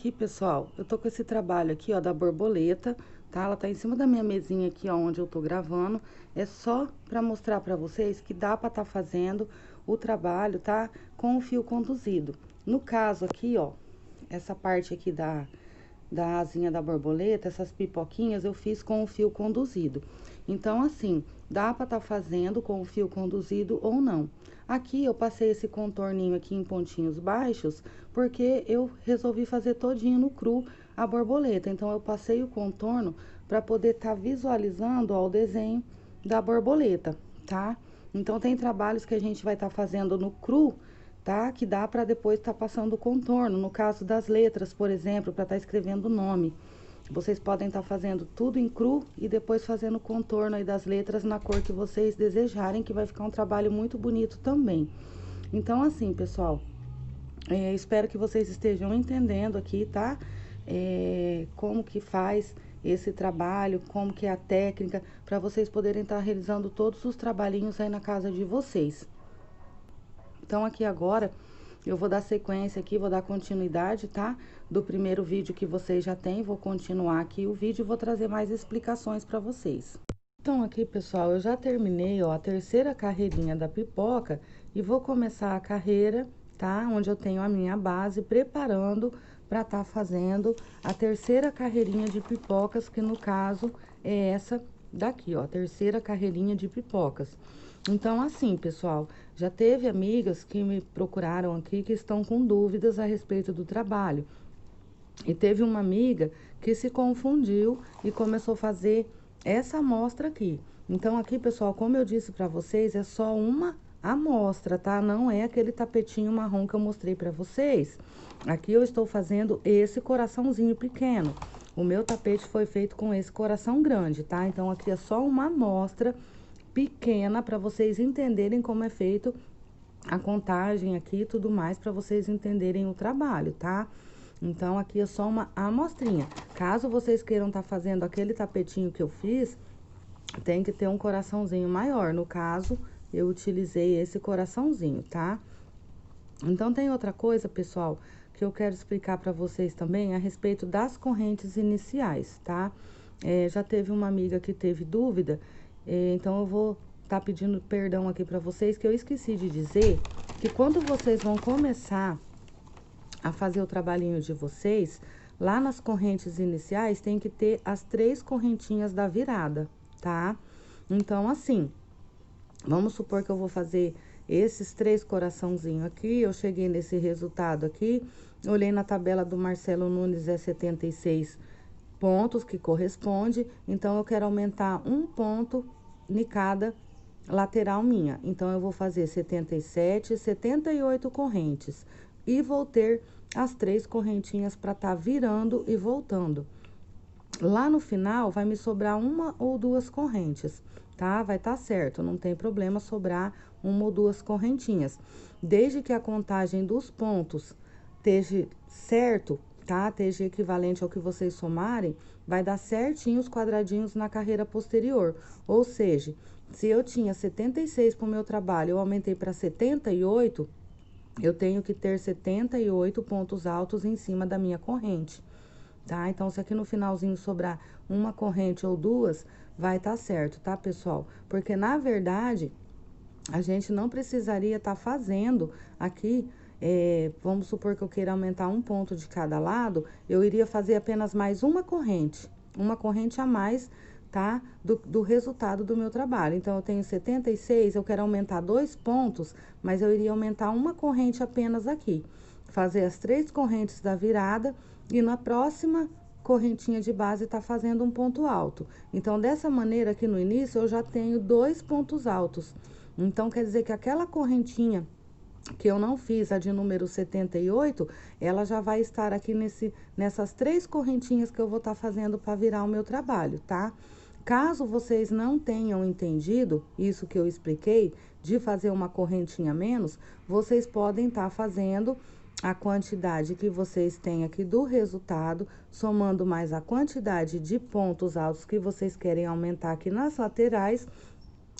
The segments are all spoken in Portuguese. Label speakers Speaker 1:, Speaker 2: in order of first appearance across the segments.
Speaker 1: aqui, pessoal, eu tô com esse trabalho aqui, ó, da borboleta, tá? Ela tá em cima da minha mesinha aqui, ó, onde eu tô gravando. É só pra mostrar pra vocês que dá pra tá fazendo o trabalho, tá? Com o fio conduzido. No caso aqui, ó, essa parte aqui da asinha da borboleta, essas pipoquinhas, eu fiz com o fio conduzido. Então, assim, dá pra tá fazendo com o fio conduzido ou não. Aqui, eu passei esse contorninho aqui em pontinhos baixos, porque eu resolvi fazer todinho no cru a borboleta. Então, eu passei o contorno para poder tá visualizando, ó, o desenho da borboleta, tá? Então, tem trabalhos que a gente vai tá fazendo no cru, tá? Que dá para depois estar passando o contorno. No caso das letras, por exemplo, para estar escrevendo o nome. Vocês podem estar fazendo tudo em cru e depois fazendo o contorno aí das letras na cor que vocês desejarem, que vai ficar um trabalho muito bonito também. Então, assim, pessoal, espero que vocês estejam entendendo aqui, tá? Como que faz esse trabalho, como que é a técnica, para vocês poderem estar realizando todos os trabalhinhos aí na casa de vocês. Então, aqui agora, eu vou dar sequência aqui, vou dar continuidade, tá? Do primeiro vídeo que vocês já têm, vou continuar aqui o vídeo e vou trazer mais explicações para vocês. Então, aqui, pessoal, eu já terminei, ó, a terceira carreirinha da pipoca e vou começar a carreira, tá? Onde eu tenho a minha base, preparando para tá fazendo a terceira carreirinha de pipocas, que no caso é essa daqui, ó, a terceira carreirinha de pipocas. Então, assim, pessoal, já teve amigas que me procuraram aqui que estão com dúvidas a respeito do trabalho. E teve uma amiga que se confundiu e começou a fazer essa amostra aqui. Então, aqui, pessoal, como eu disse pra vocês, é só uma amostra, tá? Não é aquele tapetinho marrom que eu mostrei pra vocês. Aqui eu estou fazendo esse coraçãozinho pequeno. O meu tapete foi feito com esse coração grande, tá? Então, aqui é só uma amostra pequena para vocês entenderem como é feito a contagem aqui e tudo mais, para vocês entenderem o trabalho, tá? Então, aqui é só uma amostrinha. Caso vocês queiram tá fazendo aquele tapetinho que eu fiz, tem que ter um coraçãozinho maior. No caso, eu utilizei esse coraçãozinho, tá? Então, tem outra coisa, pessoal, que eu quero explicar para vocês também a respeito das correntes iniciais, tá? Já teve uma amiga que teve dúvida, então eu vou tá pedindo perdão aqui para vocês, que eu esqueci de dizer que quando vocês vão começar a fazer o trabalhinho de vocês, lá nas correntes iniciais tem que ter as 3 correntinhas da virada, tá? Então, assim, vamos supor que eu vou fazer esses 3 coraçãozinhos aqui, eu cheguei nesse resultado aqui, olhei na tabela do Marcelo Nunes, é 76 pontos que corresponde, então eu quero aumentar 1 ponto em cada lateral minha. Então, eu vou fazer 77, 78 correntes e vou ter as 3 correntinhas para tá virando e voltando. Lá no final, vai me sobrar 1 ou 2 correntes, tá? Vai tá certo, não tem problema sobrar 1 ou 2 correntinhas. Desde que a contagem dos pontos esteja certo, tá? Esteja equivalente ao que vocês somarem, vai dar certinho os quadradinhos na carreira posterior. Ou seja, se eu tinha 76 para o meu trabalho, eu aumentei para 78, eu tenho que ter 78 pontos altos em cima da minha corrente, tá? Então, se aqui no finalzinho sobrar 1 corrente ou 2, vai tá certo, tá, pessoal? Porque, na verdade, a gente não precisaria tá fazendo aqui, vamos supor que eu queira aumentar 1 ponto de cada lado, eu iria fazer apenas mais uma corrente a mais, tá? Do resultado do meu trabalho. Então, eu tenho 76, eu quero aumentar 2 pontos, mas eu iria aumentar 1 corrente apenas aqui. Fazer as 3 correntes da virada e na próxima correntinha de base tá fazendo um ponto alto. Então, dessa maneira aqui no início, eu já tenho 2 pontos altos. Então, quer dizer que aquela correntinha que eu não fiz, a de número 78, ela já vai estar aqui nessas 3 correntinhas que eu vou estar fazendo para virar o meu trabalho, tá? Caso vocês não tenham entendido isso que eu expliquei, de fazer uma correntinha a menos, vocês podem estar fazendo a quantidade que vocês têm aqui do resultado, somando mais a quantidade de pontos altos que vocês querem aumentar aqui nas laterais,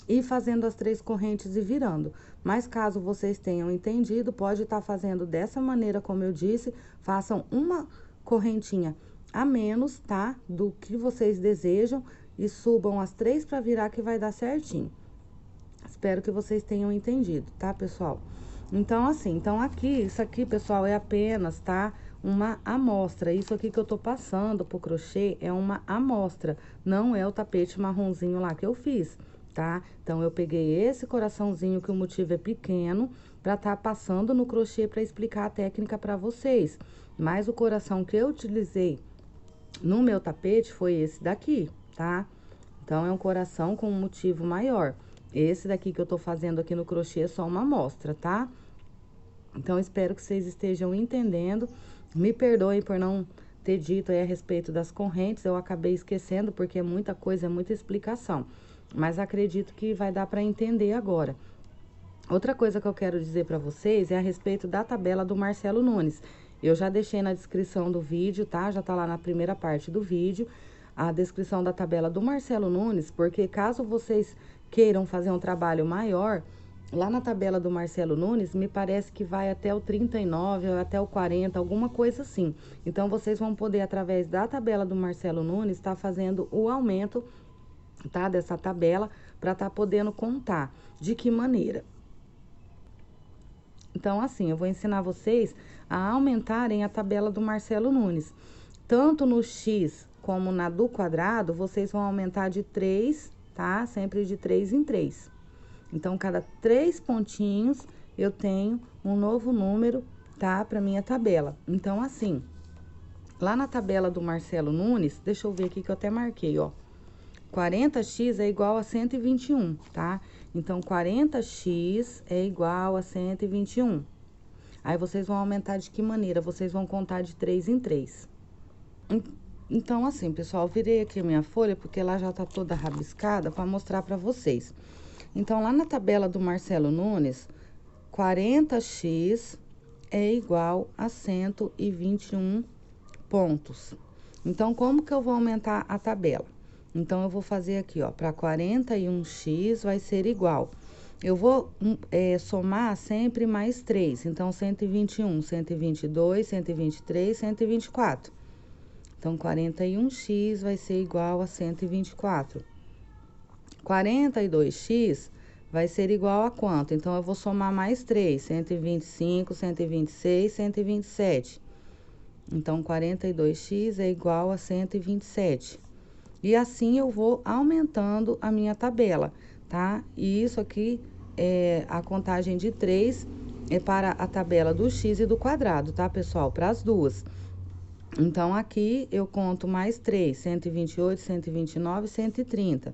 Speaker 1: e fazendo as 3 correntes e virando. Mas caso vocês tenham entendido, pode estar fazendo dessa maneira, como eu disse, façam uma correntinha a menos, tá? Do que vocês desejam e subam as 3 para virar que vai dar certinho. Espero que vocês tenham entendido, tá, pessoal? Então, assim, então aqui, isso aqui, pessoal, é apenas, tá? Uma amostra. Isso aqui que eu tô passando pro crochê é uma amostra, não é o tapete marronzinho lá que eu fiz, tá? Então, eu peguei esse coraçãozinho que o motivo é pequeno pra tá passando no crochê pra explicar a técnica pra vocês. Mas o coração que eu utilizei no meu tapete foi esse daqui, tá? Então, é um coração com um motivo maior. Esse daqui que eu tô fazendo aqui no crochê é só uma amostra, tá? Então, espero que vocês estejam entendendo. Me perdoem por não ter dito aí a respeito das correntes, eu acabei esquecendo, porque é muita coisa, é muita explicação. Mas acredito que vai dar para entender agora. Outra coisa que eu quero dizer para vocês é a respeito da tabela do Marcelo Nunes. Eu já deixei na descrição do vídeo, tá? Já tá lá na primeira parte do vídeo, a descrição da tabela do Marcelo Nunes, porque caso vocês queiram fazer um trabalho maior, lá na tabela do Marcelo Nunes, me parece que vai até o 39 ou até o 40, alguma coisa assim. Então, vocês vão poder, através da tabela do Marcelo Nunes, estar fazendo o aumento, tá? Dessa tabela, para estar podendo contar. De que maneira? Então, assim, eu vou ensinar vocês a aumentarem a tabela do Marcelo Nunes. Tanto no X como na do quadrado, vocês vão aumentar de 3, tá? Sempre de 3 em 3. Então, cada 3 pontinhos, eu tenho um novo número, tá? Pra minha tabela. Então, assim, lá na tabela do Marcelo Nunes, deixa eu ver aqui que eu até marquei, ó. 40x é igual a 121, tá? Então, 40x é igual a 121. Aí, vocês vão aumentar de que maneira? Vocês vão contar de 3 em 3. Então, assim, pessoal, virei aqui a minha folha, porque ela já tá toda rabiscada, para mostrar para vocês. Então, lá na tabela do Marcelo Nunes, 40x é igual a 121 pontos. Então, como que eu vou aumentar a tabela? Então, eu vou fazer aqui, ó, para 41x vai ser igual. Eu vou somar sempre mais 3. Então, 121, 122, 123, 124. Então, 41x vai ser igual a 124. 42x vai ser igual a quanto? Então, eu vou somar mais 3. 125, 126, 127. Então, 42x é igual a 127. E assim eu vou aumentando a minha tabela, tá? E isso aqui é a contagem de 3 é para a tabela do x e do quadrado, tá, pessoal? Para as duas. Então, aqui eu conto mais 3, 128, 129, 130.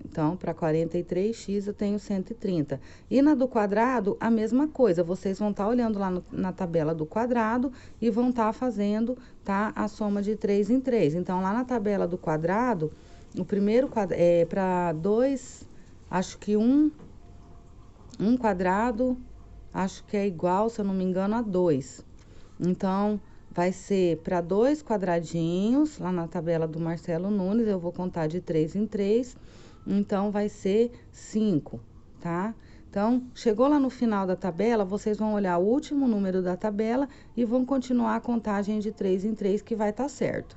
Speaker 1: Então, para 43x eu tenho 130. E na do quadrado, a mesma coisa. Vocês vão estar olhando lá na tabela do quadrado e vão estar fazendo, tá? A soma de 3 em 3. Então, lá na tabela do quadrado, o primeiro quadrado é para 2, acho que um quadrado, acho que é igual, se eu não me engano, a 2. Então, vai ser para 2 quadradinhos, lá na tabela do Marcelo Nunes, eu vou contar de 3 em 3. Então, vai ser 5, tá? Então, chegou lá no final da tabela, vocês vão olhar o último número da tabela e vão continuar a contagem de 3 em 3, que vai estar certo.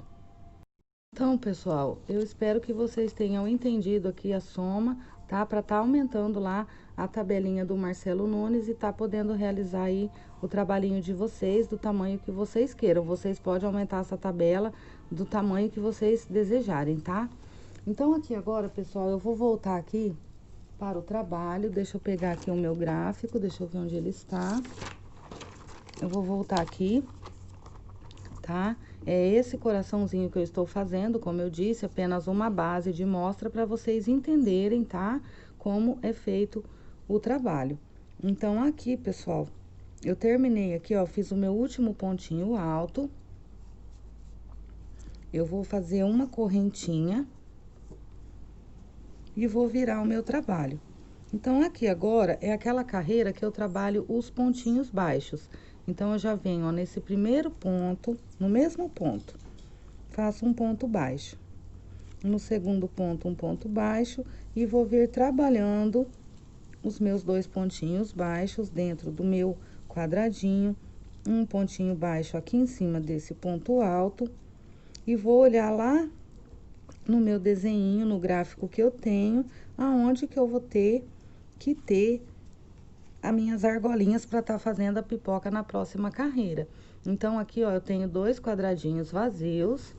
Speaker 1: Então, pessoal, eu espero que vocês tenham entendido aqui a soma, tá? Para estar aumentando lá a tabelinha do Marcelo Nunes e tá podendo realizar aí o trabalhinho de vocês do tamanho que vocês queiram. Vocês podem aumentar essa tabela do tamanho que vocês desejarem, tá? Então, aqui agora, pessoal, eu vou voltar aqui para o trabalho. Deixa eu pegar aqui o meu gráfico, deixa eu ver onde ele está. Eu vou voltar aqui, tá? É esse coraçãozinho que eu estou fazendo, como eu disse, apenas uma base de mostra para vocês entenderem, tá? Como é feito o trabalho. Então, aqui, pessoal, eu terminei aqui, ó, fiz o meu último pontinho alto. Eu vou fazer uma correntinha e vou virar o meu trabalho. Então, aqui agora é aquela carreira que eu trabalho os pontinhos baixos. Então, eu já venho, ó, nesse primeiro ponto, no mesmo ponto, faço um ponto baixo. No segundo ponto, um ponto baixo, e vou vir trabalhando os meus 2 pontinhos baixos dentro do meu quadradinho, um pontinho baixo aqui em cima desse ponto alto. E vou olhar lá no meu desenho, no gráfico que eu tenho, aonde que eu vou ter que ter as minhas argolinhas para tá fazendo a pipoca na próxima carreira. Então, aqui, ó, eu tenho 2 quadradinhos vazios.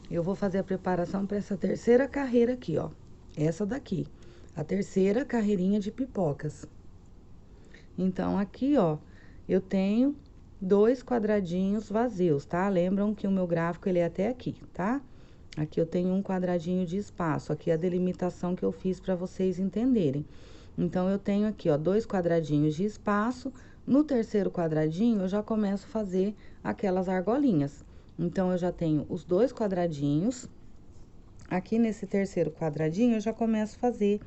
Speaker 1: Eu vou fazer a preparação para essa terceira carreira aqui, ó. Essa daqui, a terceira carreirinha de pipocas. Então, aqui, ó, eu tenho 2 quadradinhos vazios, tá? Lembram que o meu gráfico, ele é até aqui, tá? Aqui eu tenho um quadradinho de espaço, aqui é a delimitação que eu fiz para vocês entenderem. Então, eu tenho aqui, ó, 2 quadradinhos de espaço. No terceiro quadradinho, eu já começo a fazer aquelas argolinhas. Então, eu já tenho os 2 quadradinhos. Aqui nesse terceiro quadradinho, eu já começo a fazer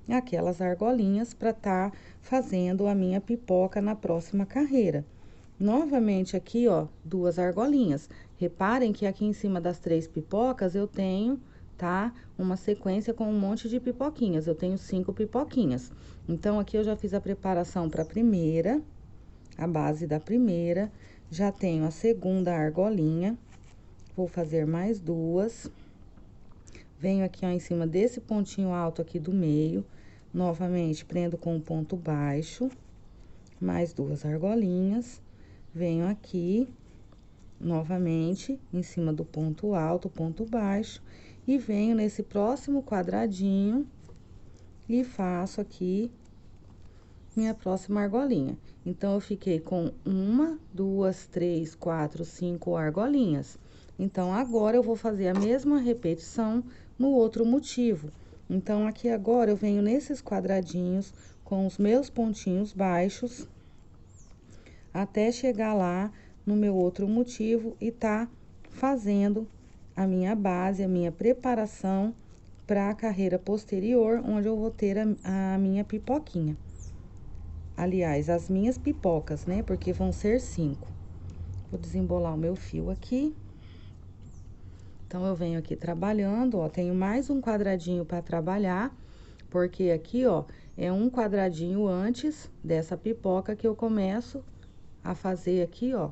Speaker 1: aquelas argolinhas para tá fazendo a minha pipoca na próxima carreira. Novamente aqui, ó, 2 argolinhas. Reparem que aqui em cima das 3 pipocas eu tenho, tá? Uma sequência com um monte de pipoquinhas. Eu tenho 5 pipoquinhas. Então, aqui eu já fiz a preparação para a primeira, a base da primeira. Já tenho a segunda argolinha. Vou fazer mais 2. Venho aqui, ó, em cima desse pontinho alto aqui do meio. Novamente, prendo com um ponto baixo. Mais 2 argolinhas. Venho aqui, novamente, em cima do ponto alto, ponto baixo. E venho nesse próximo quadradinho e faço aqui minha próxima argolinha. Então, eu fiquei com 1, 2, 3, 4, 5 argolinhas. Então, agora eu vou fazer a mesma repetição no outro motivo. Então, aqui agora eu venho nesses quadradinhos com os meus pontinhos baixos até chegar lá no meu outro motivo e tá fazendo a minha base, a minha preparação para a carreira posterior, onde eu vou ter a minha pipoquinha. Aliás, as minhas pipocas, né? Porque vão ser 5. Vou desembolar o meu fio aqui. Então, eu venho aqui trabalhando, ó, tenho mais um quadradinho para trabalhar, porque aqui, ó, é um quadradinho antes dessa pipoca que eu começo a fazer aqui, ó,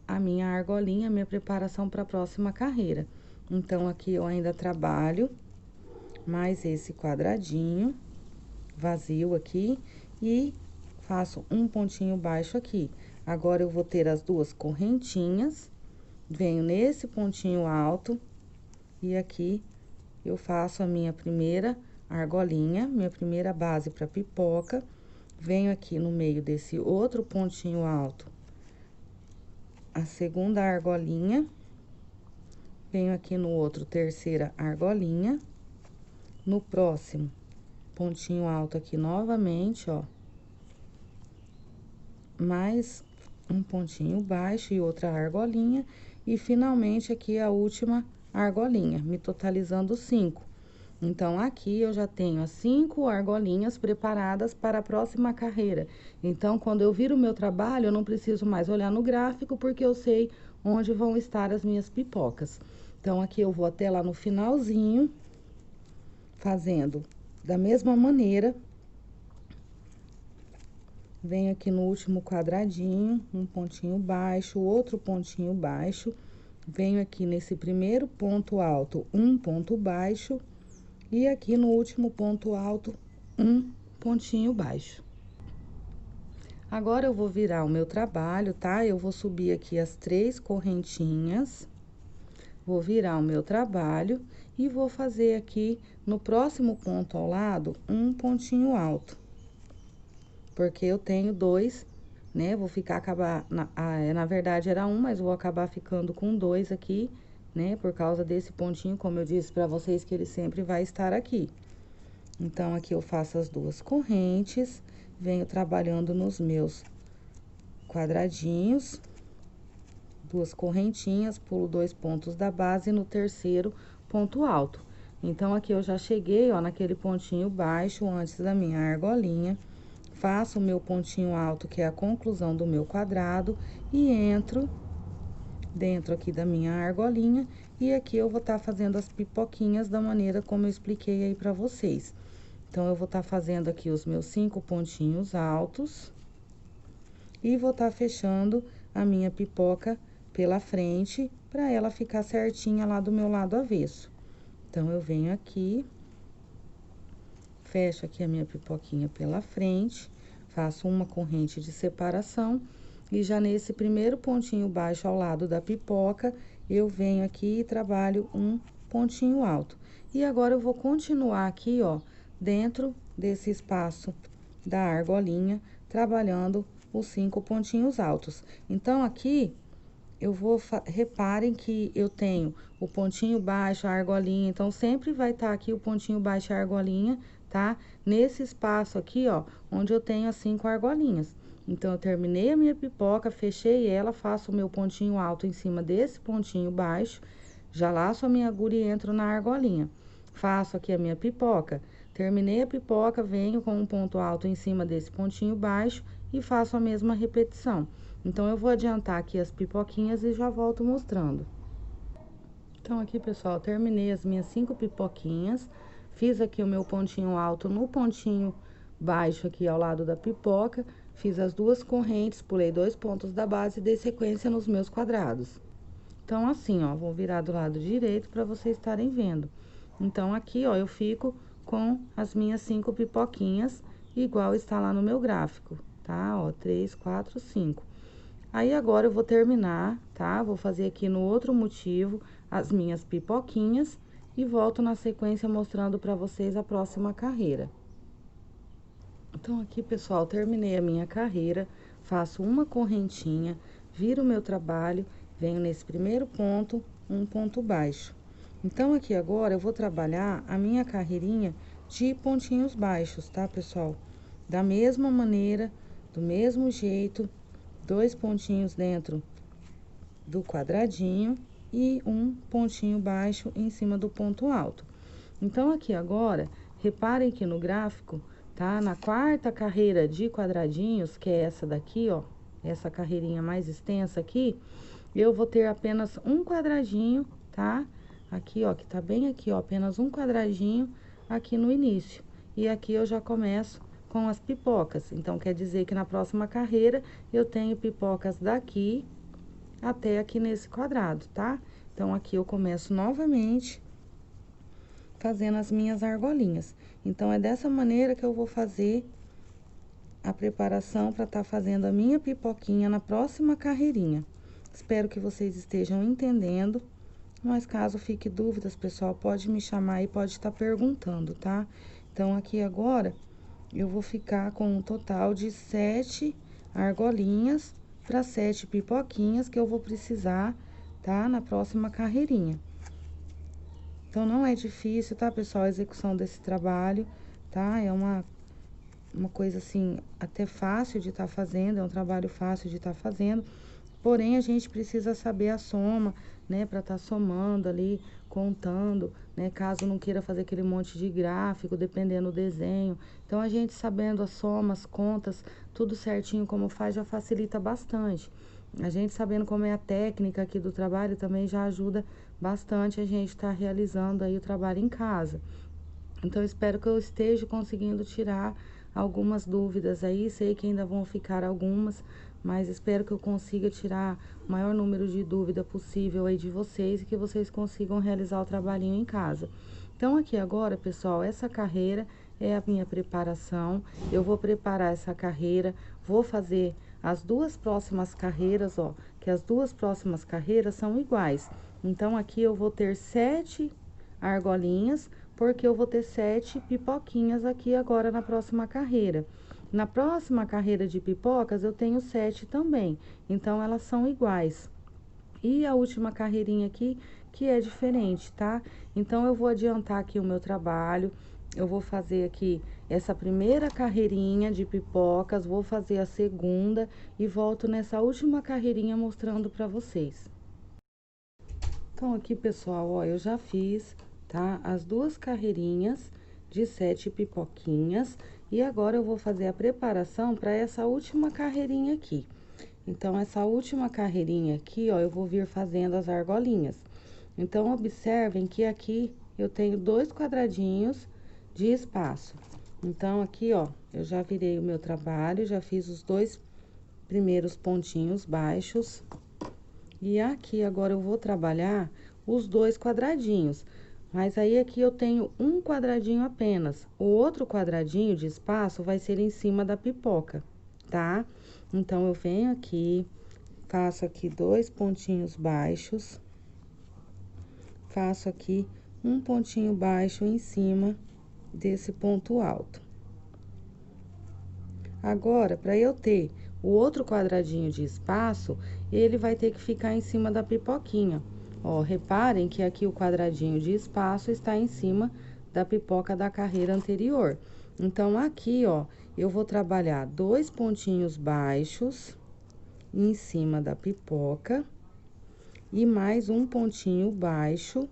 Speaker 1: a minha argolinha, a minha preparação para a próxima carreira. Então, aqui eu ainda trabalho mais esse quadradinho vazio aqui e faço um pontinho baixo aqui. Agora, eu vou ter as 2 correntinhas, venho nesse pontinho alto e aqui eu faço a minha primeira argolinha, minha primeira base para pipoca. Venho aqui no meio desse outro pontinho alto, a segunda argolinha. Venho aqui no outro, terceira argolinha. No próximo, pontinho alto aqui novamente, ó. Mais um pontinho baixo e outra argolinha. E, finalmente, aqui a última argolinha, me totalizando 5. Então, aqui eu já tenho as 5 argolinhas preparadas para a próxima carreira. Então, quando eu viro o meu trabalho, eu não preciso mais olhar no gráfico, porque eu sei onde vão estar as minhas pipocas. Então, aqui eu vou até lá no finalzinho, fazendo da mesma maneira. Venho aqui no último quadradinho, um pontinho baixo, outro pontinho baixo. Venho aqui nesse primeiro ponto alto, um ponto baixo. E aqui no último ponto alto, um pontinho baixo. Agora, eu vou virar o meu trabalho, tá? Eu vou subir aqui as 3 correntinhas. Vou virar o meu trabalho e vou fazer aqui no próximo ponto ao lado, um pontinho alto. Porque eu tenho 2, né? Vou acabar, na verdade era 1, mas vou acabar ficando com 2 aqui, né? Por causa desse pontinho, como eu disse pra vocês, que ele sempre vai estar aqui. Então, aqui eu faço as 2 correntes, venho trabalhando nos meus quadradinhos, 2 correntinhas, pulo 2 pontos da base no terceiro ponto alto. Então, aqui eu já cheguei, ó, naquele pontinho baixo antes da minha argolinha. Faço o meu pontinho alto, que é a conclusão do meu quadrado, e entro dentro aqui da minha argolinha. E aqui eu vou estar fazendo as pipoquinhas da maneira como eu expliquei aí pra vocês. Então, eu vou estar fazendo aqui os meus 5 pontinhos altos. E vou estar fechando a minha pipoca pela frente, para ela ficar certinha lá do meu lado avesso. Então, eu venho aqui, fecho aqui a minha pipoquinha pela frente, faço uma corrente de separação, e já nesse primeiro pontinho baixo ao lado da pipoca, eu venho aqui e trabalho um pontinho alto. E agora, eu vou continuar aqui, ó, dentro desse espaço da argolinha, trabalhando os 5 pontinhos altos. Então, aqui, eu vou... Reparem que eu tenho o pontinho baixo, a argolinha, então, sempre vai estar aqui o pontinho baixo e a argolinha, tá? Nesse espaço aqui, ó, onde eu tenho as 5 argolinhas. Então, eu terminei a minha pipoca, fechei ela, faço o meu pontinho alto em cima desse pontinho baixo, já laço a minha agulha e entro na argolinha. Faço aqui a minha pipoca, terminei a pipoca, venho com um ponto alto em cima desse pontinho baixo e faço a mesma repetição. Então, eu vou adiantar aqui as pipoquinhas e já volto mostrando. Então, aqui, pessoal, terminei as minhas 5 pipoquinhas, fiz aqui o meu pontinho alto no pontinho baixo aqui ao lado da pipoca, fiz as 2 correntes, pulei 2 pontos da base e dei sequência nos meus quadrados. Então, assim, ó, vou virar do lado direito para vocês estarem vendo. Então, aqui, ó, eu fico com as minhas 5 pipoquinhas, igual está lá no meu gráfico, tá? Ó, 3, 4, 5. Aí, agora, eu vou terminar, tá? Vou fazer aqui no outro motivo as minhas pipoquinhas e volto na sequência mostrando para vocês a próxima carreira. Então, aqui, pessoal, terminei a minha carreira, faço uma correntinha, viro o meu trabalho, venho nesse primeiro ponto, um ponto baixo. Então, aqui agora, eu vou trabalhar a minha carreirinha de pontinhos baixos, tá, pessoal? Da mesma maneira, do mesmo jeito, 2 pontinhos dentro do quadradinho e um pontinho baixo em cima do ponto alto. Então, aqui agora, reparem que no gráfico, tá? Na 4ª carreira de quadradinhos, que é essa daqui, ó, essa carreirinha mais extensa aqui, eu vou ter apenas um quadradinho, tá? Aqui, ó, que tá bem aqui, ó, apenas um quadradinho aqui no início. E aqui eu já começo com as pipocas. Então, quer dizer que na próxima carreira eu tenho pipocas daqui até aqui nesse quadrado, tá? Então, aqui eu começo novamente fazendo as minhas argolinhas. Então, é dessa maneira que eu vou fazer a preparação para estar fazendo a minha pipoquinha na próxima carreirinha. Espero que vocês estejam entendendo, mas caso fique dúvidas, pessoal, pode me chamar e pode estar perguntando, tá? Então, aqui agora, eu vou ficar com um total de 7 argolinhas para 7 pipoquinhas que eu vou precisar, tá? Na próxima carreirinha. Então, não é difícil, tá, pessoal, a execução desse trabalho, tá? É uma coisa, assim, até fácil de estar fazendo, é um trabalho fácil de estar fazendo. Porém, a gente precisa saber a soma, né, para estar somando ali, contando, né, caso não queira fazer aquele monte de gráfico, dependendo do desenho. Então, a gente sabendo as somas, contas, tudo certinho como faz, já facilita bastante. A gente sabendo como é a técnica aqui do trabalho também já ajuda bastante a gente estar realizando aí o trabalho em casa. Então, espero que eu esteja conseguindo tirar algumas dúvidas aí, sei que ainda vão ficar algumas, mas espero que eu consiga tirar o maior número de dúvida possível aí de vocês e que vocês consigam realizar o trabalhinho em casa. Então, aqui agora, pessoal, essa carreira é a minha preparação. Eu vou preparar essa carreira, vou fazer as 2 próximas carreiras, ó, que as 2 próximas carreiras são iguais. Então, aqui eu vou ter 7 argolinhas, porque eu vou ter 7 pipoquinhas aqui agora na próxima carreira. Na próxima carreira de pipocas, eu tenho 7 também, então elas são iguais. E a última carreirinha aqui, que é diferente, tá? Então, eu vou adiantar aqui o meu trabalho, eu vou fazer aqui essa primeira carreirinha de pipocas, vou fazer a segunda e volto nessa última carreirinha mostrando pra vocês. Então, aqui, pessoal, ó, eu já fiz, tá? As 2 carreirinhas de 7 pipoquinhas. E agora, eu vou fazer a preparação para essa última carreirinha aqui. Então, essa última carreirinha aqui, ó, eu vou vir fazendo as argolinhas. Então, observem que aqui eu tenho 2 quadradinhos de espaço. Então, aqui, ó, eu já virei o meu trabalho, já fiz os 2 primeiros pontinhos baixos. E aqui agora eu vou trabalhar os 2 quadradinhos. Mas aí aqui eu tenho um quadradinho apenas. O outro quadradinho de espaço vai ser em cima da pipoca, tá? Então, eu venho aqui, faço aqui 2 pontinhos baixos. Faço aqui um pontinho baixo em cima desse ponto alto. Agora, para eu ter o outro quadradinho de espaço, ele vai ter que ficar em cima da pipoquinha. Ó, reparem que aqui o quadradinho de espaço está em cima da pipoca da carreira anterior. Então, aqui, ó, eu vou trabalhar 2 pontinhos baixos em cima da pipoca e mais um pontinho baixo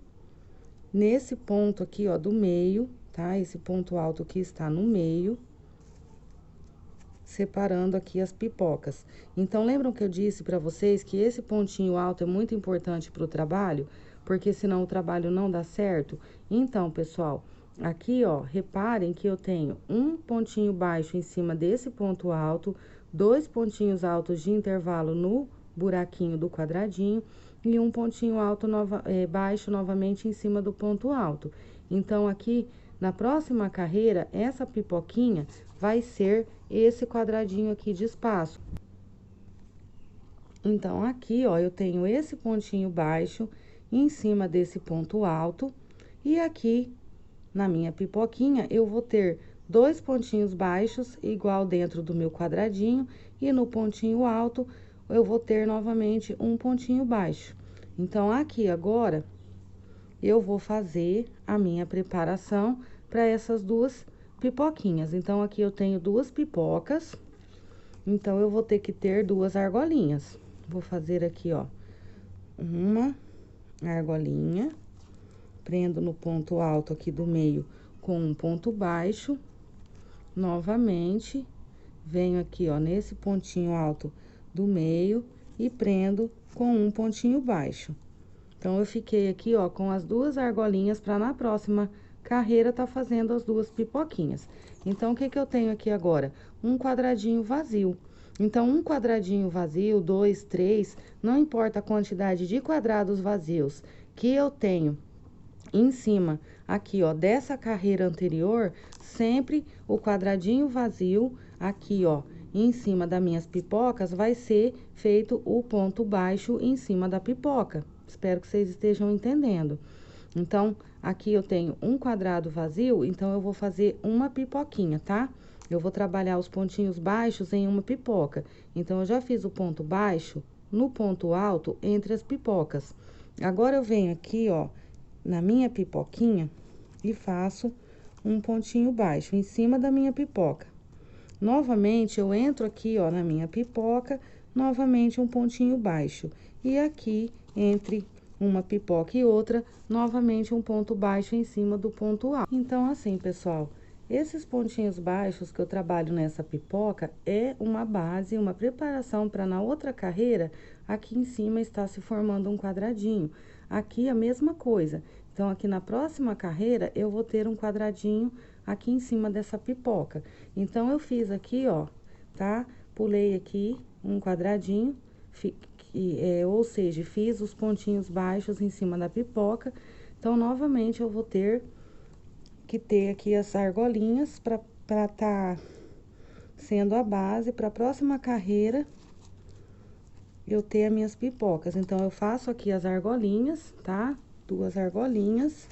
Speaker 1: nesse ponto aqui, ó, do meio, tá? Esse ponto alto que está no meio, separando aqui as pipocas. Então, lembram que eu disse para vocês que esse pontinho alto é muito importante para o trabalho? Porque senão o trabalho não dá certo? Então, pessoal, aqui, ó, reparem que eu tenho um pontinho baixo em cima desse ponto alto, 2 pontinhos altos de intervalo no buraquinho do quadradinho e um pontinho alto baixo novamente em cima do ponto alto. Então, aqui, na próxima carreira, essa pipoquinha vai ser esse quadradinho aqui de espaço. Então, aqui, ó, eu tenho esse pontinho baixo em cima desse ponto alto. E aqui, na minha pipoquinha, eu vou ter 2 pontinhos baixos, igual dentro do meu quadradinho. E no pontinho alto, eu vou ter novamente um pontinho baixo. Então, aqui agora, eu vou fazer a minha preparação para essas 2 pipoquinhas. Então, aqui eu tenho 2 pipocas, então, eu vou ter que ter 2 argolinhas. Vou fazer aqui, ó, uma argolinha, prendo no ponto alto aqui do meio com um ponto baixo, novamente, venho aqui, ó, nesse pontinho alto do meio e prendo com um pontinho baixo. Então, eu fiquei aqui, ó, com as 2 argolinhas para na próxima carreira tá fazendo as 2 pipoquinhas. Então, o que que eu tenho aqui agora? Um quadradinho vazio. Então, um quadradinho vazio, 2, 3, não importa a quantidade de quadrados vazios que eu tenho em cima aqui, ó, dessa carreira anterior, sempre o quadradinho vazio aqui, ó, em cima das minhas pipocas, vai ser feito o ponto baixo em cima da pipoca. Espero que vocês estejam entendendo. Então, aqui eu tenho um quadrado vazio, então eu vou fazer uma pipoquinha, tá? Eu vou trabalhar os pontinhos baixos em uma pipoca. Então, eu já fiz o ponto baixo no ponto alto entre as pipocas. Agora, eu venho aqui, ó, na minha pipoquinha e faço um pontinho baixo em cima da minha pipoca. Novamente, eu entro aqui, ó, na minha pipoca, novamente um pontinho baixo. E aqui, entre uma pipoca e outra, novamente um ponto baixo em cima do ponto alto. Então, assim, pessoal, esses pontinhos baixos que eu trabalho nessa pipoca é uma base, uma preparação para na outra carreira, aqui em cima está se formando um quadradinho. Aqui a mesma coisa. Então, aqui na próxima carreira, eu vou ter um quadradinho aqui em cima dessa pipoca. Então, eu fiz aqui, ó, tá? Pulei aqui um quadradinho, ou seja, fiz os pontinhos baixos em cima da pipoca. Então, novamente, eu vou ter que ter aqui as argolinhas para tá sendo a base para a próxima carreira eu ter as minhas pipocas. Então, eu faço aqui as argolinhas, tá? 2 argolinhas.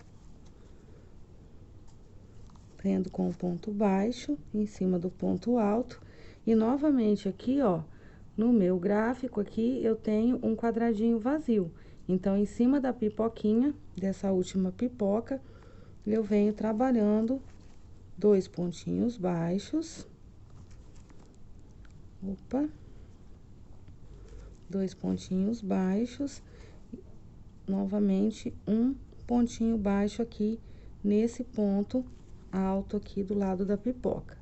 Speaker 1: Prendo com o ponto baixo em cima do ponto alto. E novamente aqui, ó, no meu gráfico aqui, eu tenho um quadradinho vazio. Então, em cima da pipoquinha, dessa última pipoca, eu venho trabalhando 2 pontinhos baixos. Opa! 2 pontinhos baixos. Novamente, um pontinho baixo aqui nesse ponto alto aqui do lado da pipoca.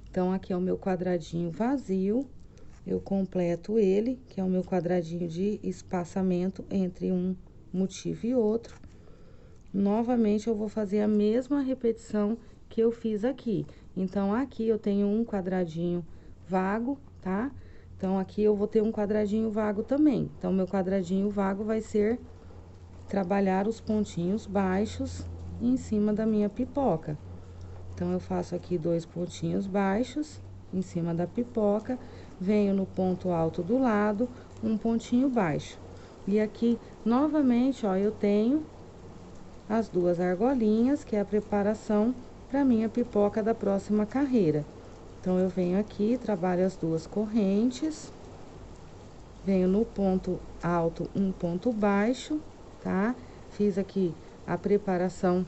Speaker 1: Então, aqui é o meu quadradinho vazio. Eu completo ele, que é o meu quadradinho de espaçamento entre um motivo e outro. Novamente, eu vou fazer a mesma repetição que eu fiz aqui. Então, aqui eu tenho um quadradinho vago, tá? Então, aqui eu vou ter um quadradinho vago também. Então, meu quadradinho vago vai ser trabalhar os pontinhos baixos em cima da minha pipoca. Então, eu faço aqui 2 pontinhos baixos em cima da pipoca, venho no ponto alto do lado, um pontinho baixo. E aqui, novamente, ó, eu tenho as 2 argolinhas, que é a preparação para minha pipoca da próxima carreira. Então, eu venho aqui, trabalho as 2 correntes, venho no ponto alto, um ponto baixo, tá? Fiz aqui a preparação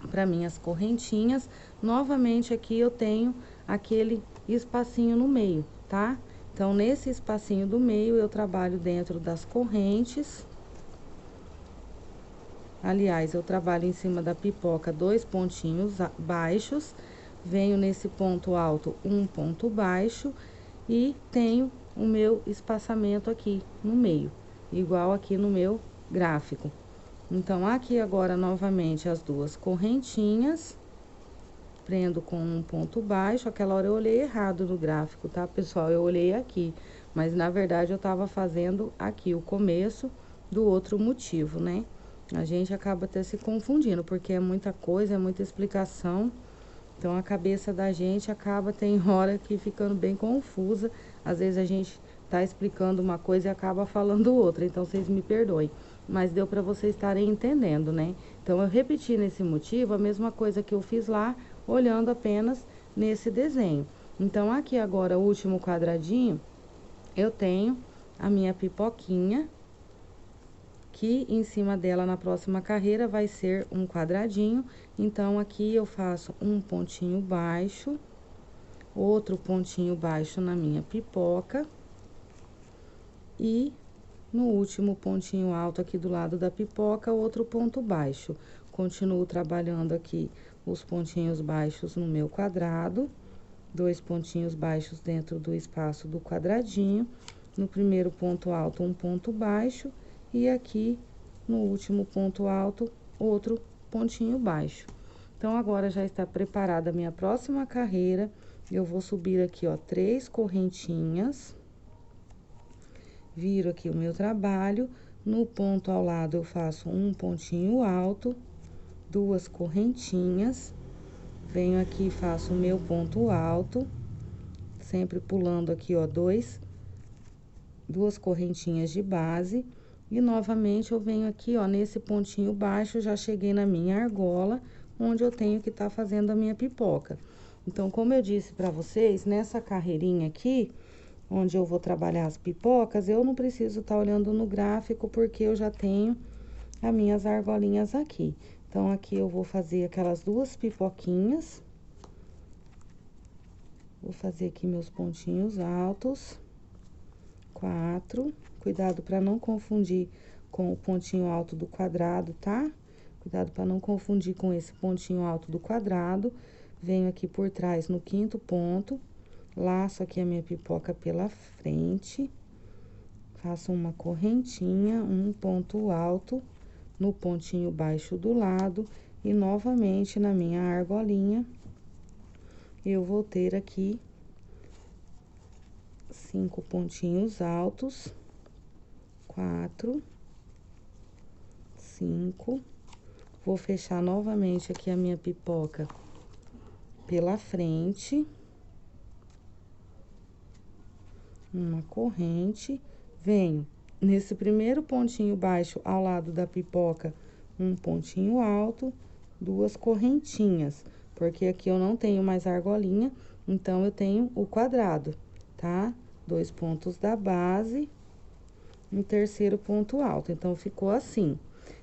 Speaker 1: para minhas correntinhas. Novamente, aqui eu tenho aquele espacinho no meio, tá? Então, nesse espacinho do meio, eu trabalho dentro das correntes. Aliás, eu trabalho em cima da pipoca 2 pontinhos baixos, venho nesse ponto alto um ponto baixo e tenho o meu espaçamento aqui no meio, igual aqui no meu gráfico. Então, aqui agora, novamente, as 2 correntinhas, prendo com um ponto baixo. Aquela hora eu olhei errado no gráfico, tá, pessoal? Eu olhei aqui, mas na verdade eu tava fazendo aqui o começo do outro motivo, né? A gente acaba até se confundindo, porque é muita coisa, é muita explicação. Então, a cabeça da gente acaba, tem hora que ficando bem confusa. Às vezes a gente tá explicando uma coisa e acaba falando outra, então vocês me perdoem. Mas deu para vocês estarem entendendo, né? Então, eu repeti nesse motivo a mesma coisa que eu fiz lá, olhando apenas nesse desenho. Então, aqui agora, o último quadradinho, eu tenho a minha pipoquinha, que em cima dela, na próxima carreira, vai ser um quadradinho. Então, aqui eu faço um pontinho baixo, outro pontinho baixo na minha pipoca. E no último pontinho alto aqui do lado da pipoca, outro ponto baixo. Continuo trabalhando aqui os pontinhos baixos no meu quadrado, 2 pontinhos baixos dentro do espaço do quadradinho. No primeiro ponto alto, um ponto baixo, e aqui no último ponto alto, outro pontinho baixo. Então, agora já está preparada a minha próxima carreira. Eu vou subir aqui, ó, 3 correntinhas. Viro aqui o meu trabalho, no ponto ao lado eu faço um pontinho alto, 2 correntinhas, venho aqui e faço o meu ponto alto, sempre pulando aqui, ó, 2 correntinhas de base, e novamente eu venho aqui, ó, nesse pontinho baixo, já cheguei na minha argola, onde eu tenho que estar fazendo a minha pipoca. Então, como eu disse pra vocês, nessa carreirinha aqui, onde eu vou trabalhar as pipocas, eu não preciso estar olhando no gráfico, porque eu já tenho as minhas argolinhas aqui. Então, aqui eu vou fazer aquelas 2 pipoquinhas. Vou fazer aqui meus pontinhos altos. 4. Cuidado para não confundir com o pontinho alto do quadrado, tá? Cuidado para não confundir com esse pontinho alto do quadrado. Venho aqui por trás no 5º ponto. Laço aqui a minha pipoca pela frente, faço uma correntinha, um ponto alto no pontinho baixo do lado, e novamente na minha argolinha, eu vou ter aqui 5 pontinhos altos, 4, 5, vou fechar novamente aqui a minha pipoca pela frente, uma corrente, venho nesse primeiro pontinho baixo ao lado da pipoca, um pontinho alto, 2 correntinhas, porque aqui eu não tenho mais argolinha, então eu tenho o quadrado, tá? 2 pontos da base, um terceiro ponto alto, então ficou assim.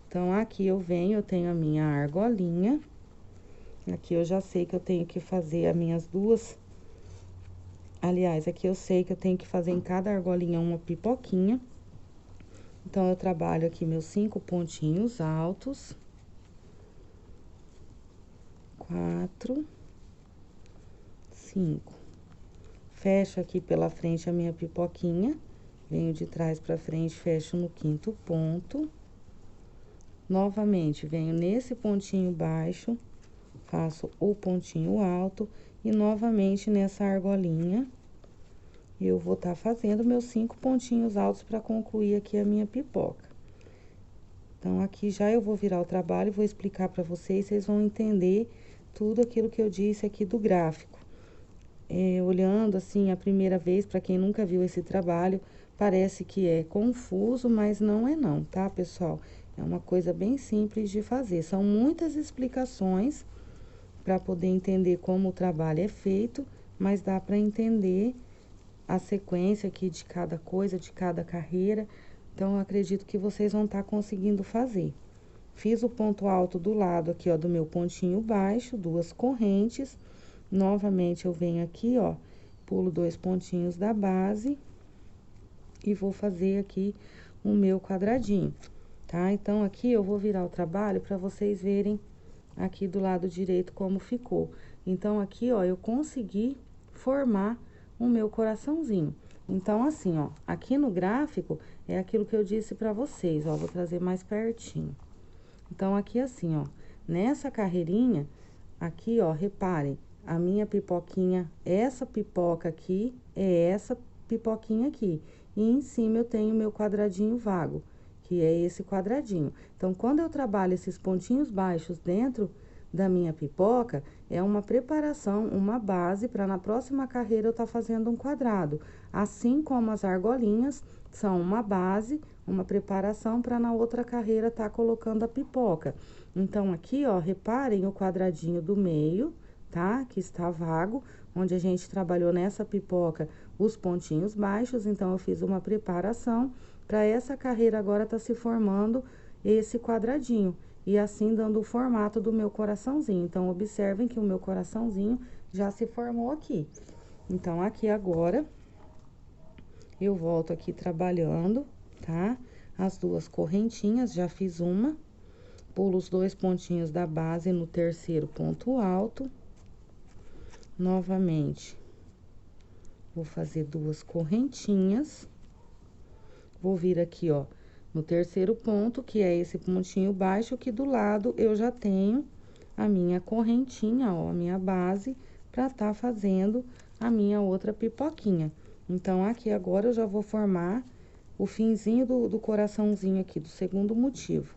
Speaker 1: Então, aqui eu venho, eu tenho a minha argolinha, aqui eu já sei que eu tenho que fazer as minhas 2. Aliás, aqui eu sei que eu tenho que fazer em cada argolinha uma pipoquinha. Então, eu trabalho aqui meus 5 pontinhos altos. 4, 5. Fecho aqui pela frente a minha pipoquinha. Venho de trás pra frente, fecho no 5º ponto. Novamente, venho nesse pontinho baixo, faço o pontinho alto. E novamente nessa argolinha, eu vou estar fazendo meus 5 pontinhos altos para concluir aqui a minha pipoca. Então, aqui já eu vou virar o trabalho, vou explicar para vocês, vocês vão entender tudo aquilo que eu disse aqui do gráfico. Olhando assim a primeira vez, para quem nunca viu esse trabalho, parece que é confuso, mas não é não, tá, pessoal? É uma coisa bem simples de fazer. São muitas explicações para poder entender como o trabalho é feito, mas dá para entender a sequência aqui de cada coisa, de cada carreira. Então, eu acredito que vocês vão estar conseguindo fazer. Fiz o ponto alto do lado aqui, ó, do meu pontinho baixo, 2 correntes. Novamente, eu venho aqui, ó, pulo 2 pontinhos da base e vou fazer aqui o meu quadradinho, tá? Então, aqui eu vou virar o trabalho para vocês verem aqui do lado direito como ficou. Então, aqui, ó, eu consegui formar o meu coraçãozinho. Então, assim, ó, aqui no gráfico é aquilo que eu disse pra vocês, ó, vou trazer mais pertinho. Então, aqui assim, ó, nessa carreirinha, aqui, ó, reparem, a minha pipoquinha, essa pipoca aqui é essa pipoquinha aqui. E em cima eu tenho o meu quadradinho vago, que é esse quadradinho. Então, quando eu trabalho esses pontinhos baixos dentro da minha pipoca, é uma preparação, uma base para na próxima carreira eu tá fazendo um quadrado. Assim como as argolinhas são uma base, uma preparação para na outra carreira tá colocando a pipoca. Então, aqui, ó, reparem o quadradinho do meio, tá? Que está vago, onde a gente trabalhou nessa pipoca os pontinhos baixos. Então, eu fiz uma preparação para essa carreira agora tá se formando esse quadradinho. E assim dando o formato do meu coraçãozinho. Então, observem que o meu coraçãozinho já se formou aqui. Então, aqui agora, eu volto aqui trabalhando, tá? As 2 correntinhas, já fiz uma. Pulo os 2 pontinhos da base no terceiro ponto alto. Novamente, vou fazer 2 correntinhas. Vou vir aqui, ó, no terceiro ponto, que é esse pontinho baixo, que do lado eu já tenho a minha correntinha, ó, a minha base, pra tá fazendo a minha outra pipoquinha. Então, aqui agora eu já vou formar o finzinho do coraçãozinho aqui, do segundo motivo.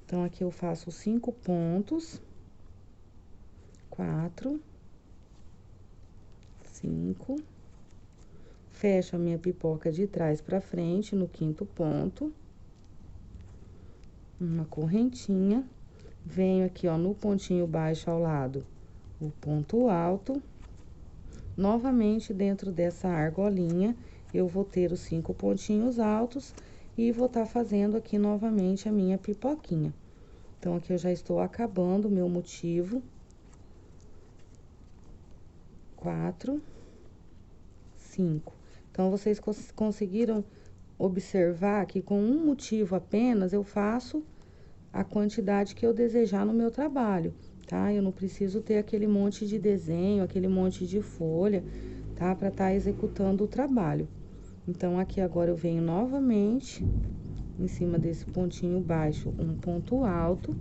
Speaker 1: Então, aqui eu faço 5 pontos. 4, 5. Fecho a minha pipoca de trás pra frente no 5º ponto. Uma correntinha, venho aqui, ó, no pontinho baixo ao lado, o ponto alto. Novamente, dentro dessa argolinha, eu vou ter os 5 pontinhos altos e vou tá fazendo aqui novamente a minha pipoquinha. Então, aqui eu já estou acabando o meu motivo. 4, 5. Então, vocês conseguiram observar que com um motivo apenas eu faço a quantidade que eu desejar no meu trabalho, tá? Eu não preciso ter aquele monte de desenho, aquele monte de folha, tá? Pra tá executando o trabalho. Então, aqui agora eu venho novamente, em cima desse pontinho baixo, um ponto alto.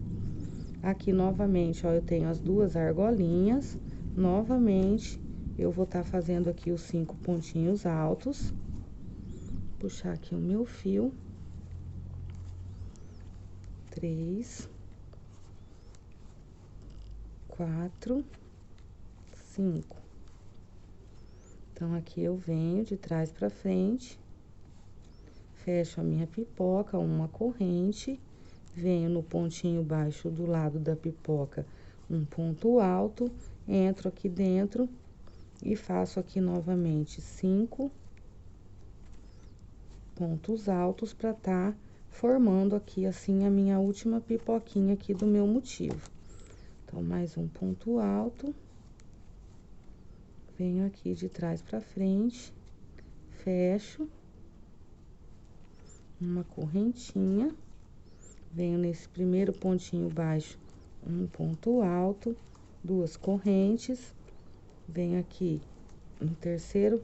Speaker 1: Aqui novamente, ó, eu tenho as 2 argolinhas. Novamente, eu vou tá fazendo aqui os 5 pontinhos altos. Puxar aqui o meu fio. 3, 4, 5. Então, aqui eu venho de trás pra frente, fecho a minha pipoca, uma corrente, venho no pontinho baixo do lado da pipoca, um ponto alto, entro aqui dentro e faço aqui novamente 5 pontos altos pra tá formando aqui assim a minha última pipoquinha aqui do meu motivo. Então, mais um ponto alto. Venho aqui de trás pra frente, fecho. Uma correntinha. Venho nesse primeiro pontinho baixo, um ponto alto, 2 correntes. Venho aqui no terceiro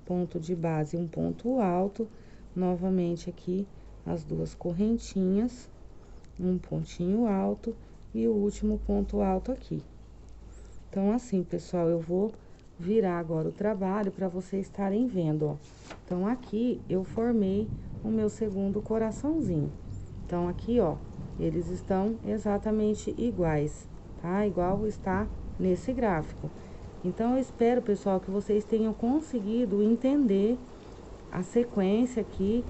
Speaker 1: ponto de base, um ponto alto. Novamente aqui as 2 correntinhas, um pontinho alto e o último ponto alto aqui. Então, assim, pessoal, eu vou virar agora o trabalho para vocês estarem vendo, ó. Então, aqui eu formei o meu segundo coraçãozinho. Então, aqui, ó, eles estão exatamente iguais, tá? Igual está nesse gráfico. Então, eu espero, pessoal, que vocês tenham conseguido entender a sequência aqui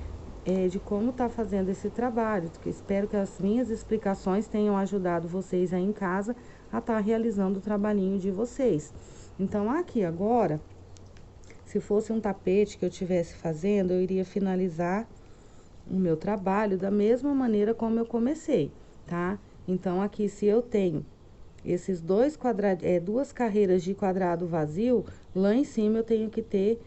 Speaker 1: de como tá fazendo esse trabalho. Espero que as minhas explicações tenham ajudado vocês aí em casa a estar realizando o trabalhinho de vocês. Então, aqui agora, se fosse um tapete que eu estivesse fazendo, eu iria finalizar o meu trabalho da mesma maneira como eu comecei, tá? Então, aqui, se eu tenho esses duas carreiras de quadrado vazio, lá em cima eu tenho que ter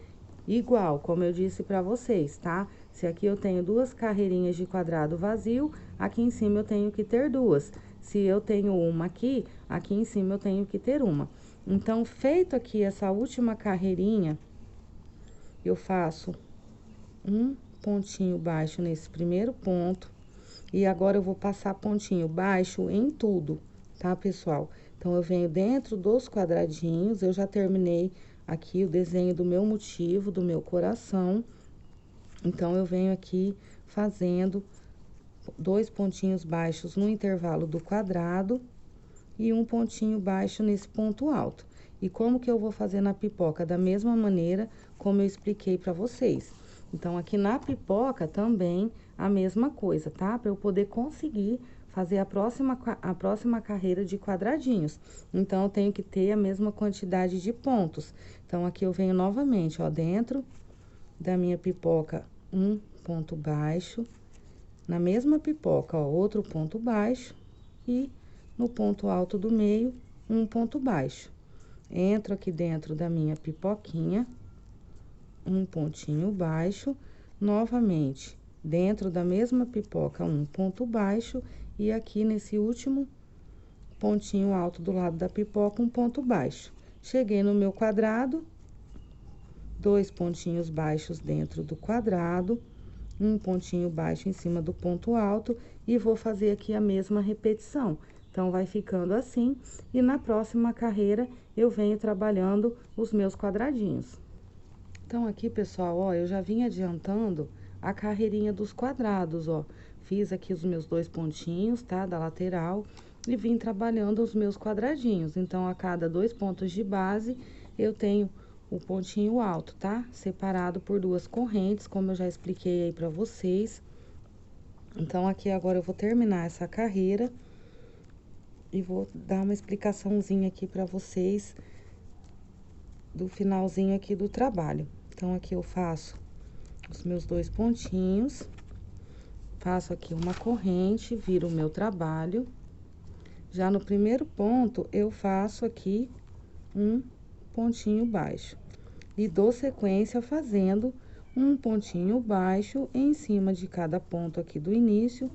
Speaker 1: igual, como eu disse pra vocês, tá? Se aqui eu tenho duas carreirinhas de quadrado vazio, aqui em cima eu tenho que ter duas. Se eu tenho uma aqui, aqui em cima eu tenho que ter uma. Então, feito aqui essa última carreirinha, eu faço um pontinho baixo nesse primeiro ponto. E agora eu vou passar pontinho baixo em tudo, tá, pessoal? Então, eu venho dentro dos quadradinhos, eu já terminei aqui o desenho do meu motivo, do meu coração. Então, eu venho aqui fazendo 2 pontinhos baixos no intervalo do quadrado e um pontinho baixo nesse ponto alto. E como que eu vou fazer na pipoca? Da mesma maneira como eu expliquei pra vocês. Então, aqui na pipoca também a mesma coisa, tá? Pra eu poder conseguir fazer a próxima carreira de quadradinhos. Então, eu tenho que ter a mesma quantidade de pontos. Então, aqui eu venho novamente, ó, dentro da minha pipoca, um ponto baixo. Na mesma pipoca, ó, outro ponto baixo. E no ponto alto do meio, um ponto baixo. Entro aqui dentro da minha pipoquinha, um pontinho baixo, novamente, dentro da mesma pipoca, um ponto baixo, e aqui nesse último pontinho alto do lado da pipoca, um ponto baixo. Cheguei no meu quadrado, 2 pontinhos baixos dentro do quadrado, um pontinho baixo em cima do ponto alto, e vou fazer aqui a mesma repetição. Então, vai ficando assim, e na próxima carreira, eu venho trabalhando os meus quadradinhos. Então, aqui, pessoal, ó, eu já vim adiantando a carreirinha dos quadrados, ó. Fiz aqui os meus 2 pontinhos, tá, da lateral, e vim trabalhando os meus quadradinhos. Então, a cada 2 pontos de base, eu tenho o pontinho alto, tá? Separado por 2 correntes, como eu já expliquei aí pra vocês. Então, aqui agora eu vou terminar essa carreira e vou dar uma explicaçãozinha aqui pra vocês do finalzinho aqui do trabalho. Então, aqui eu faço os meus 2 pontinhos, faço aqui uma corrente, viro o meu trabalho. Já no primeiro ponto, eu faço aqui um pontinho baixo. E dou sequência fazendo um pontinho baixo em cima de cada ponto aqui do início.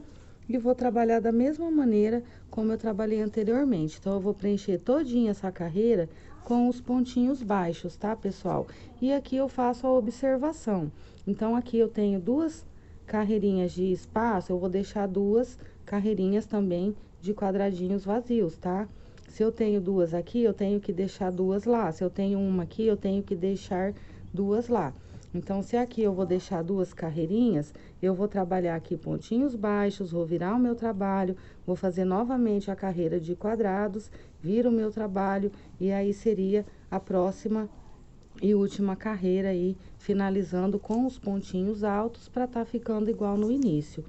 Speaker 1: E vou trabalhar da mesma maneira como eu trabalhei anteriormente. Então, eu vou preencher todinha essa carreira com os pontinhos baixos, tá, pessoal? E aqui eu faço a observação. Então, aqui eu tenho 2 carreirinhas de espaço, eu vou deixar 2 carreirinhas também de quadradinhos vazios, tá? Se eu tenho 2 aqui, eu tenho que deixar 2 lá. Se eu tenho uma aqui, eu tenho que deixar 2 lá. Então, se aqui eu vou deixar 2 carreirinhas, eu vou trabalhar aqui pontinhos baixos, vou virar o meu trabalho, vou fazer novamente a carreira de quadrados, viro o meu trabalho, e aí seria a próxima e última carreira aí, finalizando com os pontinhos altos para tá ficando igual no início.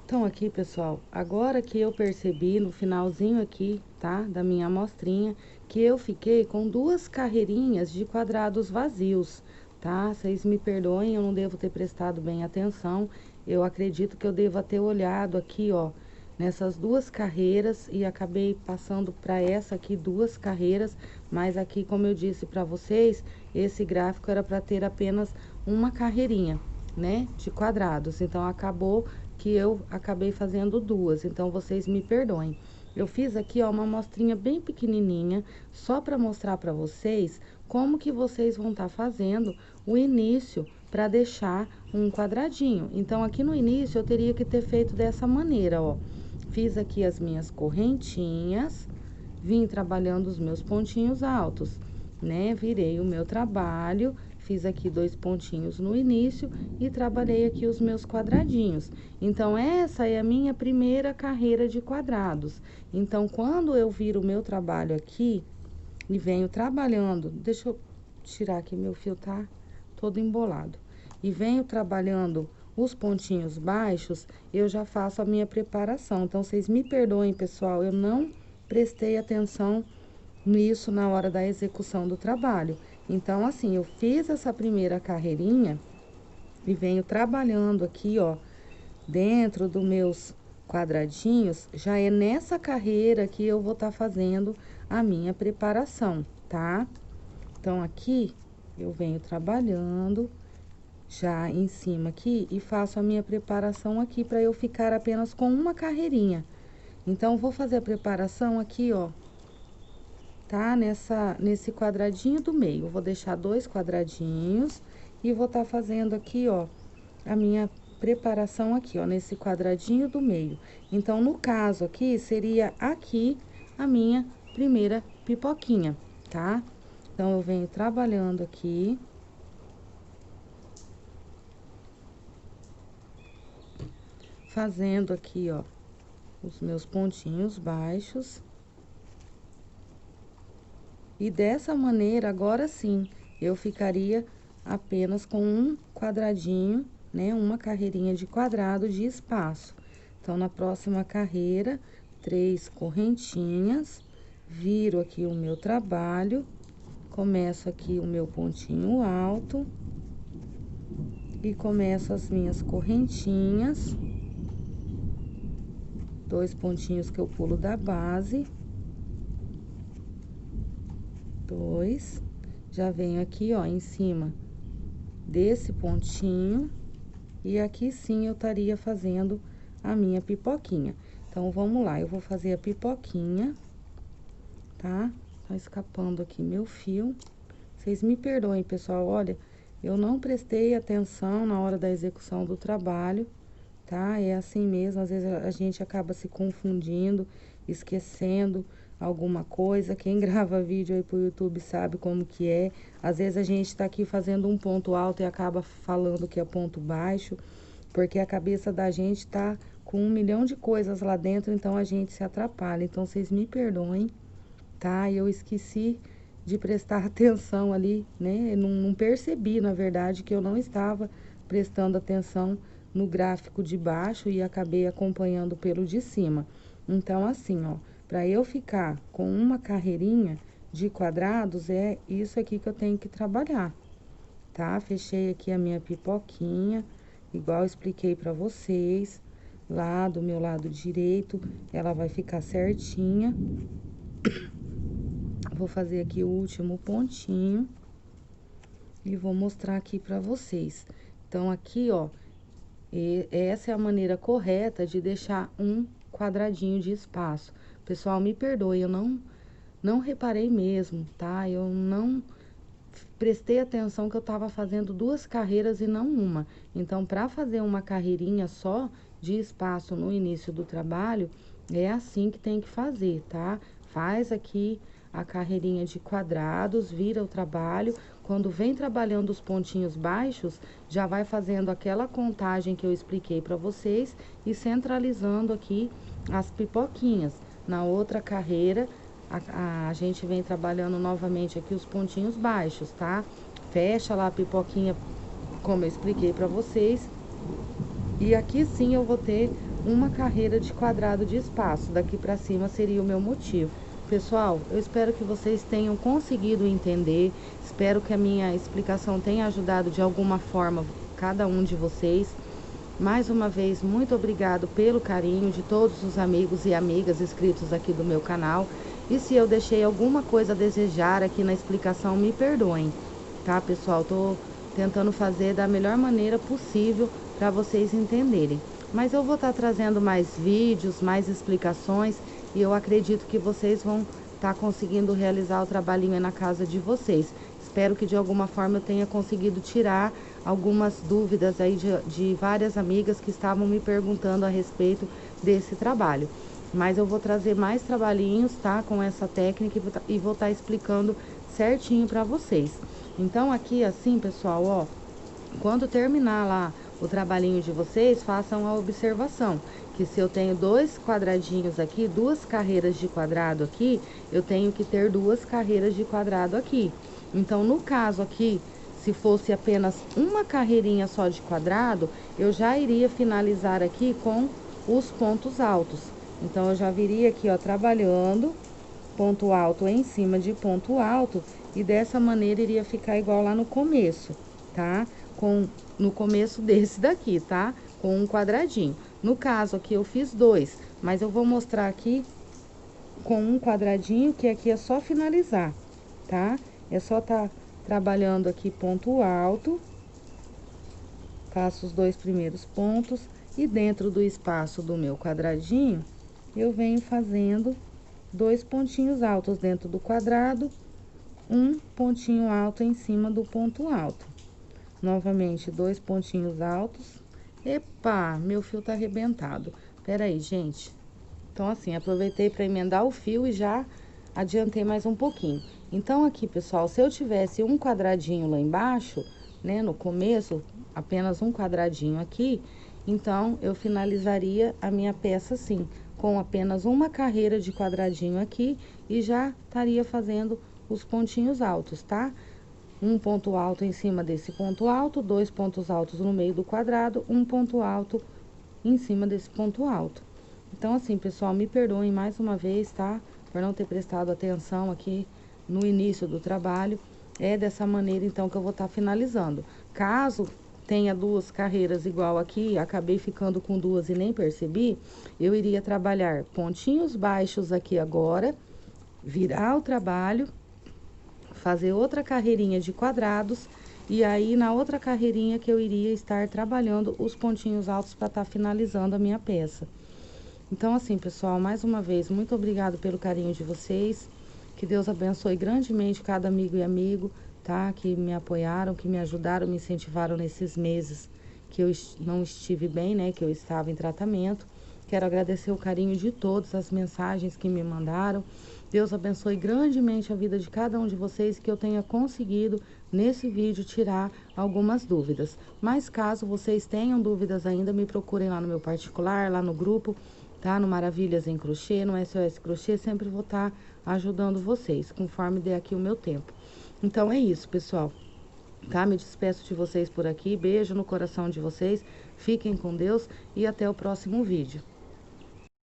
Speaker 1: Então, aqui, pessoal, agora que eu percebi no finalzinho aqui, tá, da minha amostrinha, que eu fiquei com 2 carreirinhas de quadrados vazios, tá? Vocês me perdoem, eu não devo ter prestado bem atenção. Eu acredito que eu deva ter olhado aqui, ó, nessas 2 carreiras e acabei passando para essa aqui 2 carreiras, mas aqui, como eu disse para vocês, esse gráfico era para ter apenas uma carreirinha, né, de quadrados. Então, acabou que eu acabei fazendo 2, então vocês me perdoem. Eu fiz aqui, ó, uma amostrinha bem pequenininha, só para mostrar para vocês como que vocês vão estar fazendo o início para deixar um quadradinho. Então, aqui no início, eu teria que ter feito dessa maneira, ó. Fiz aqui as minhas correntinhas, vim trabalhando os meus pontinhos altos. né? Virei o meu trabalho, fiz aqui 2 pontinhos no início e trabalhei aqui os meus quadradinhos. Então, essa é a minha primeira carreira de quadrados. Então, quando eu viro o meu trabalho aqui e venho trabalhando, deixa eu tirar aqui, meu fio tá todo embolado. E venho trabalhando os pontinhos baixos, eu já faço a minha preparação. Então, vocês me perdoem, pessoal, eu não prestei atenção nisso na hora da execução do trabalho. Então, assim, eu fiz essa primeira carreirinha e venho trabalhando aqui, ó, dentro dos meus quadradinhos. Já é nessa carreira que eu vou estar fazendo a minha preparação, tá? Então, aqui eu venho trabalhando já em cima aqui e faço a minha preparação aqui para eu ficar apenas com uma carreirinha. Então, vou fazer a preparação aqui, ó, tá? Nesse quadradinho do meio. Eu vou deixar 2 quadradinhos e vou estar fazendo aqui, ó, a minha preparação aqui, ó, nesse quadradinho do meio. Então, no caso aqui, seria aqui a minha primeira pipoquinha, tá? Então, eu venho trabalhando aqui. Fazendo aqui, ó, os meus pontinhos baixos. E dessa maneira, agora sim, eu ficaria apenas com um quadradinho, né? Uma carreirinha de quadrado de espaço. Então, na próxima carreira, 3 correntinhas, viro aqui o meu trabalho, começo aqui o meu pontinho alto e começo as minhas correntinhas. 2 pontinhos que eu pulo da base. 2. Já venho aqui, ó, em cima desse pontinho. E aqui sim eu estaria fazendo a minha pipoquinha. Então, vamos lá, eu vou fazer a pipoquinha, tá? Tá escapando aqui meu fio. Vocês me perdoem, pessoal, olha, eu não prestei atenção na hora da execução do trabalho, tá? É assim mesmo, às vezes a gente acaba se confundindo, esquecendo alguma coisa. Quem grava vídeo aí pro YouTube sabe como que é. Às vezes a gente tá aqui fazendo um ponto alto e acaba falando que é ponto baixo, porque a cabeça da gente tá com 1 milhão de coisas lá dentro, então a gente se atrapalha. Então, vocês me perdoem, tá? Eu esqueci de prestar atenção ali, né? Não percebi, na verdade, que eu não estava prestando atenção no gráfico de baixo e acabei acompanhando pelo de cima. Então, assim, ó, para eu ficar com uma carreirinha de quadrados, é isso aqui que eu tenho que trabalhar, tá? Fechei aqui a minha pipoquinha, igual eu expliquei para vocês. Lá do meu lado direito, ela vai ficar certinha. Vou fazer aqui o último pontinho e vou mostrar aqui para vocês. Então, aqui, ó, essa é a maneira correta de deixar um quadradinho de espaço. Pessoal, me perdoe, eu não reparei mesmo, tá? Eu não prestei atenção que eu tava fazendo 2 carreiras e não uma. Então, para fazer uma carreirinha só de espaço no início do trabalho, é assim que tem que fazer, tá? Faz aqui a carreirinha de quadrados, vira o trabalho. Quando vem trabalhando os pontinhos baixos, já vai fazendo aquela contagem que eu expliquei para vocês e centralizando aqui as pipoquinhas. Na outra carreira, a gente vem trabalhando novamente aqui os pontinhos baixos, tá? Fecha lá a pipoquinha, como eu expliquei para vocês. E aqui sim eu vou ter uma carreira de quadrado de espaço. Daqui para cima seria o meu motivo. Pessoal, eu espero que vocês tenham conseguido entender. Espero que a minha explicação tenha ajudado de alguma forma cada um de vocês. Mais uma vez, muito obrigado pelo carinho de todos os amigos e amigas inscritos aqui do meu canal. E se eu deixei alguma coisa a desejar aqui na explicação, me perdoem, tá, pessoal? Tô tentando fazer da melhor maneira possível para vocês entenderem. Mas eu vou estar trazendo mais vídeos, mais explicações, e eu acredito que vocês vão estar conseguindo realizar o trabalhinho aí na casa de vocês. Espero que de alguma forma eu tenha conseguido tirar algumas dúvidas aí de várias amigas que estavam me perguntando a respeito desse trabalho. mas eu vou trazer mais trabalhinhos, tá? Com essa técnica e vou estar explicando certinho pra vocês. Então, aqui assim, pessoal, ó, quando terminar lá o trabalhinho de vocês, façam a observação, que se eu tenho 2 quadradinhos aqui, 2 carreiras de quadrado aqui, eu tenho que ter 2 carreiras de quadrado aqui. Então, no caso aqui, se fosse apenas uma carreirinha só de quadrado, eu já iria finalizar aqui com os pontos altos. Então, eu já viria aqui, ó, trabalhando ponto alto em cima de ponto alto, e dessa maneira iria ficar igual lá no começo, tá? No começo desse daqui, tá? Com um quadradinho. No caso aqui eu fiz 2, mas eu vou mostrar aqui com um quadradinho, que aqui é só finalizar, tá? É só tá trabalhando aqui ponto alto, faço os 2 primeiros pontos, e dentro do espaço do meu quadradinho, eu venho fazendo 2 pontinhos altos dentro do quadrado, um pontinho alto em cima do ponto alto. Novamente, 2 pontinhos altos. Epa, meu fio tá arrebentado. Pera aí, gente. Então, assim, aproveitei para emendar o fio e já adiantei mais um pouquinho. Então, aqui, pessoal, se eu tivesse um quadradinho lá embaixo, né, no começo, apenas um quadradinho aqui, então, eu finalizaria a minha peça assim, com apenas uma carreira de quadradinho aqui e já estaria fazendo os pontinhos altos, tá? Um ponto alto em cima desse ponto alto, 2 pontos altos no meio do quadrado, um ponto alto em cima desse ponto alto. Então, assim, pessoal, me perdoem mais uma vez, tá? Por não ter prestado atenção aqui no início do trabalho. É dessa maneira, então, que eu vou estar finalizando. Caso tenha 2 carreiras igual aqui, acabei ficando com 2 e nem percebi, eu iria trabalhar pontinhos baixos aqui agora, virar o trabalho, fazer outra carreirinha de quadrados, e aí na outra carreirinha que eu iria estar trabalhando os pontinhos altos para estar finalizando a minha peça. Então, assim, pessoal, mais uma vez, muito obrigado pelo carinho de vocês. Que Deus abençoe grandemente cada amigo e amigo, tá? Que me apoiaram, que me ajudaram, me incentivaram nesses meses que eu não estive bem, né? Que eu estava em tratamento. Quero agradecer o carinho de todos, as mensagens que me mandaram. Deus abençoe grandemente a vida de cada um de vocês, que eu tenha conseguido, nesse vídeo, tirar algumas dúvidas. Mas caso vocês tenham dúvidas ainda, me procurem lá no meu particular, lá no grupo, tá? No Maravilhas em Crochê, no SOS Crochê, sempre vou estar ajudando vocês, conforme der aqui o meu tempo. Então, é isso, pessoal. Tá? Me despeço de vocês por aqui. Beijo no coração de vocês. Fiquem com Deus e até o próximo vídeo.